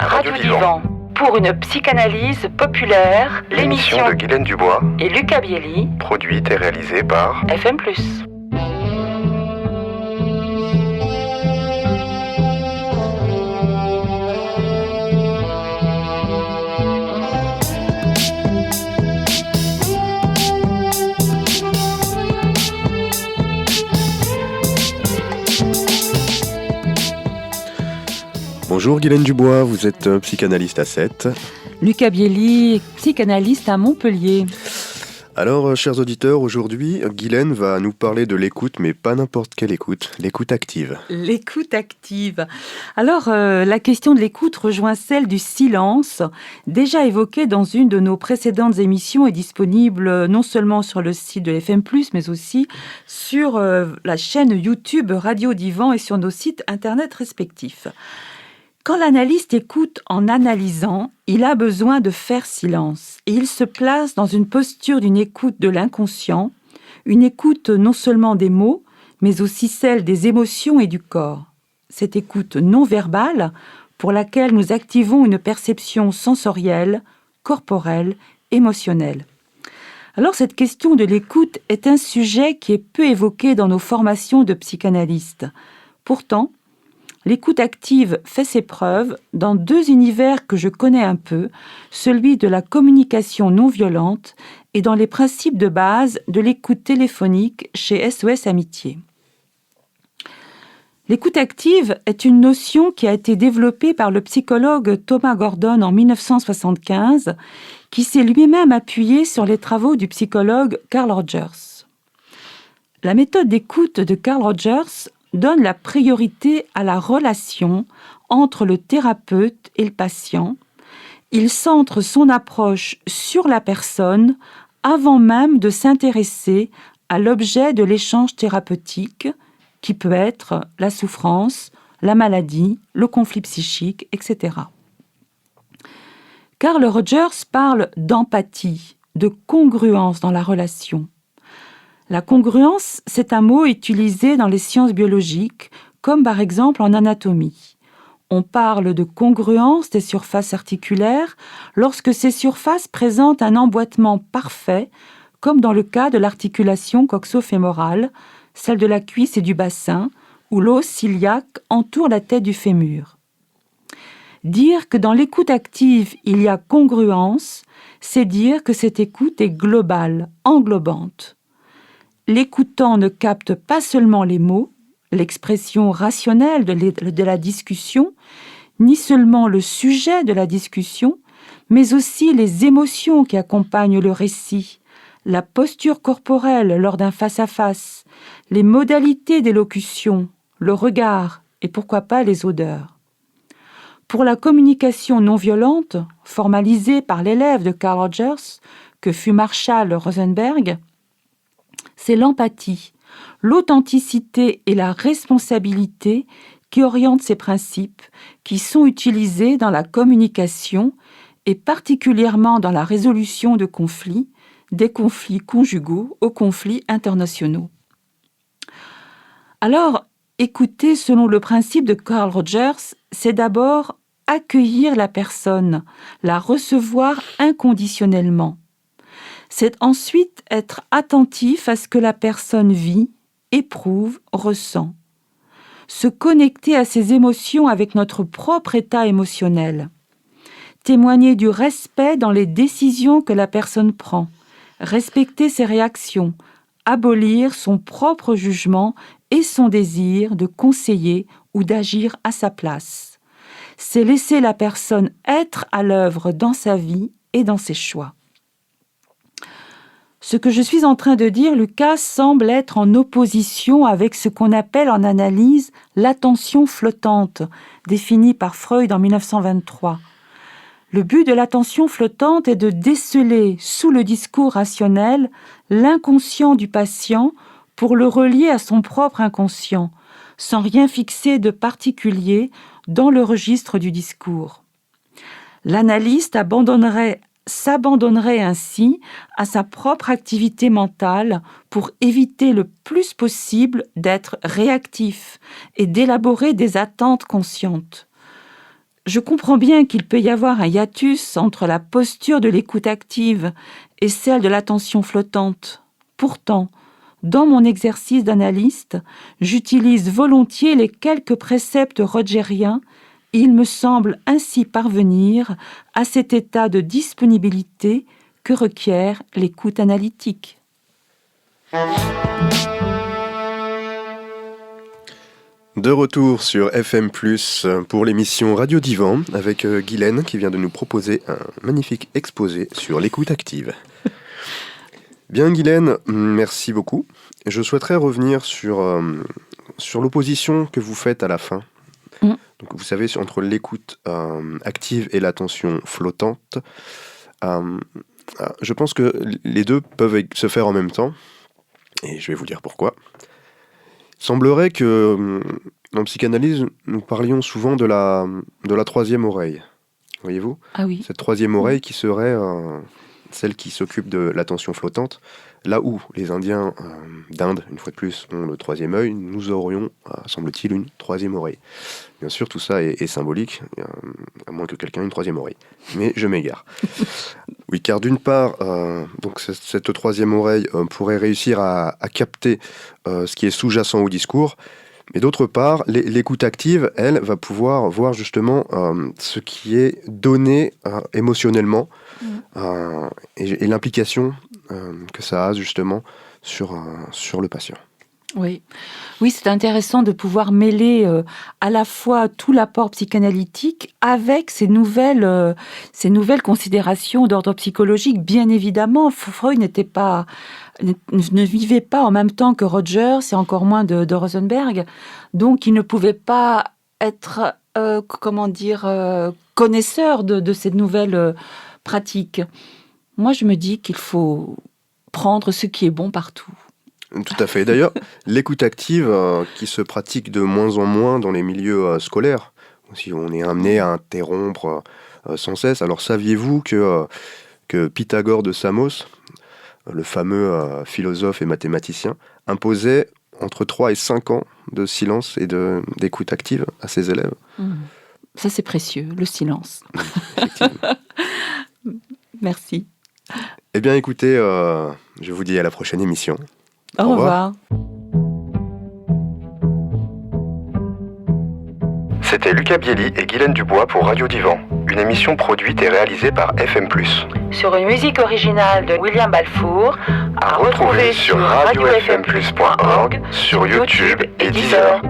Radio Divan, pour une psychanalyse populaire, l'émission de Guylaine Dubois et Lucas Bielli, produite et réalisée par FM+. Bonjour Guylaine Dubois, vous êtes psychanalyste à 7. Lucas Bielli, psychanalyste à Montpellier. Alors, chers auditeurs, aujourd'hui, Guylaine va nous parler de l'écoute, mais pas n'importe quelle écoute, l'écoute active. L'écoute active. Alors, la question de l'écoute rejoint celle du silence, déjà évoquée dans une de nos précédentes émissions et disponible non seulement sur le site de FM+, mais aussi sur la chaîne YouTube Radio Divan et sur nos sites internet respectifs. Quand l'analyste écoute en analysant, il a besoin de faire silence et il se place dans une posture d'une écoute de l'inconscient, une écoute non seulement des mots, mais aussi celle des émotions et du corps. Cette écoute non verbale pour laquelle nous activons une perception sensorielle, corporelle, émotionnelle. Alors cette question de l'écoute est un sujet qui est peu évoqué dans nos formations de psychanalystes. Pourtant, l'écoute active fait ses preuves dans deux univers que je connais un peu, celui de la communication non violente et dans les principes de base de l'écoute téléphonique chez SOS Amitié. L'écoute active est une notion qui a été développée par le psychologue Thomas Gordon en 1975, qui s'est lui-même appuyé sur les travaux du psychologue Carl Rogers. La méthode d'écoute de Carl Rogers donne la priorité à la relation entre le thérapeute et le patient. Il centre son approche sur la personne avant même de s'intéresser à l'objet de l'échange thérapeutique, qui peut être la souffrance, la maladie, le conflit psychique, etc. Carl Rogers parle d'empathie, de congruence dans la relation. La congruence, c'est un mot utilisé dans les sciences biologiques, comme par exemple en anatomie. On parle de congruence des surfaces articulaires lorsque ces surfaces présentent un emboîtement parfait, comme dans le cas de l'articulation coxo-fémorale, celle de la cuisse et du bassin, où l'os iliaque entoure la tête du fémur. Dire que dans l'écoute active, il y a congruence, c'est dire que cette écoute est globale, englobante. L'écoutant ne capte pas seulement les mots, l'expression rationnelle de la discussion, ni seulement le sujet de la discussion, mais aussi les émotions qui accompagnent le récit, la posture corporelle lors d'un face-à-face, les modalités d'élocution, le regard et pourquoi pas les odeurs. Pour la communication non violente, formalisée par l'élève de Carl Rogers, que fut Marshall Rosenberg, c'est l'empathie, l'authenticité et la responsabilité qui orientent ces principes, qui sont utilisés dans la communication et particulièrement dans la résolution de conflits, des conflits conjugaux aux conflits internationaux. Alors, écouter selon le principe de Carl Rogers, c'est d'abord accueillir la personne, la recevoir inconditionnellement. C'est ensuite être attentif à ce que la personne vit, éprouve, ressent. Se connecter à ses émotions avec notre propre état émotionnel. Témoigner du respect dans les décisions que la personne prend. Respecter ses réactions. Abolir son propre jugement et son désir de conseiller ou d'agir à sa place. C'est laisser la personne être à l'œuvre dans sa vie et dans ses choix. Ce que je suis en train de dire, Lucas, semble être en opposition avec ce qu'on appelle en analyse l'attention flottante, définie par Freud en 1923. Le but de l'attention flottante est de déceler sous le discours rationnel l'inconscient du patient pour le relier à son propre inconscient, sans rien fixer de particulier dans le registre du discours. L'analyste s'abandonnerait ainsi à sa propre activité mentale pour éviter le plus possible d'être réactif et d'élaborer des attentes conscientes. Je comprends bien qu'il peut y avoir un hiatus entre la posture de l'écoute active et celle de l'attention flottante. Pourtant, dans mon exercice d'analyste, j'utilise volontiers les quelques préceptes rogeriens. Il me semble ainsi parvenir à cet état de disponibilité que requiert l'écoute analytique. De retour sur FM+, pour l'émission Radio Divan, avec Guylaine qui vient de nous proposer un magnifique exposé sur l'écoute active. Bien Guylaine, merci beaucoup. Je souhaiterais revenir sur l'opposition que vous faites à la fin. Donc, vous savez, entre l'écoute active et l'attention flottante, je pense que les deux peuvent se faire en même temps, et je vais vous dire pourquoi. Il semblerait que, en psychanalyse, nous parlions souvent de la troisième oreille. Voyez-vous ? Ah oui. Cette troisième oreille qui serait celle qui s'occupe de l'attention flottante. Là où les Indiens d'Inde, une fois de plus, ont le troisième œil, nous aurions, semble-t-il, une troisième oreille. Bien sûr, tout ça est symbolique, à moins que quelqu'un ait une troisième oreille. Mais je m'égare. Oui, car d'une part, donc cette troisième oreille pourrait réussir à capter ce qui est sous-jacent au discours, mais d'autre part, l'écoute active, elle, va pouvoir voir justement ce qui est donné émotionnellement et l'implication que ça a justement sur le patient. Oui, c'est intéressant de pouvoir mêler à la fois tout l'apport psychanalytique avec ces nouvelles considérations d'ordre psychologique. Bien évidemment, Freud ne vivait pas en même temps que Rogers et encore moins de Rosenberg, donc il ne pouvait pas être connaisseur de ces nouvelles pratiques. Moi, je me dis qu'il faut prendre ce qui est bon partout. Tout à fait. D'ailleurs, l'écoute active qui se pratique de moins en moins dans les milieux scolaires, si on est amené à interrompre sans cesse. Alors, saviez-vous que Pythagore de Samos, le fameux philosophe et mathématicien, imposait entre 3 et 5 ans de silence et d'écoute active à ses élèves ? Ça, c'est précieux, le silence. Effectivement. Merci. Eh bien, écoutez, je vous dis à la prochaine émission. Au revoir. C'était Lucas Bielli et Guylaine Dubois pour Radio Divan, une émission produite et réalisée par FM+. Sur une musique originale de William Balfour, à retrouver sur radiofmplus.org, sur YouTube et Deezer.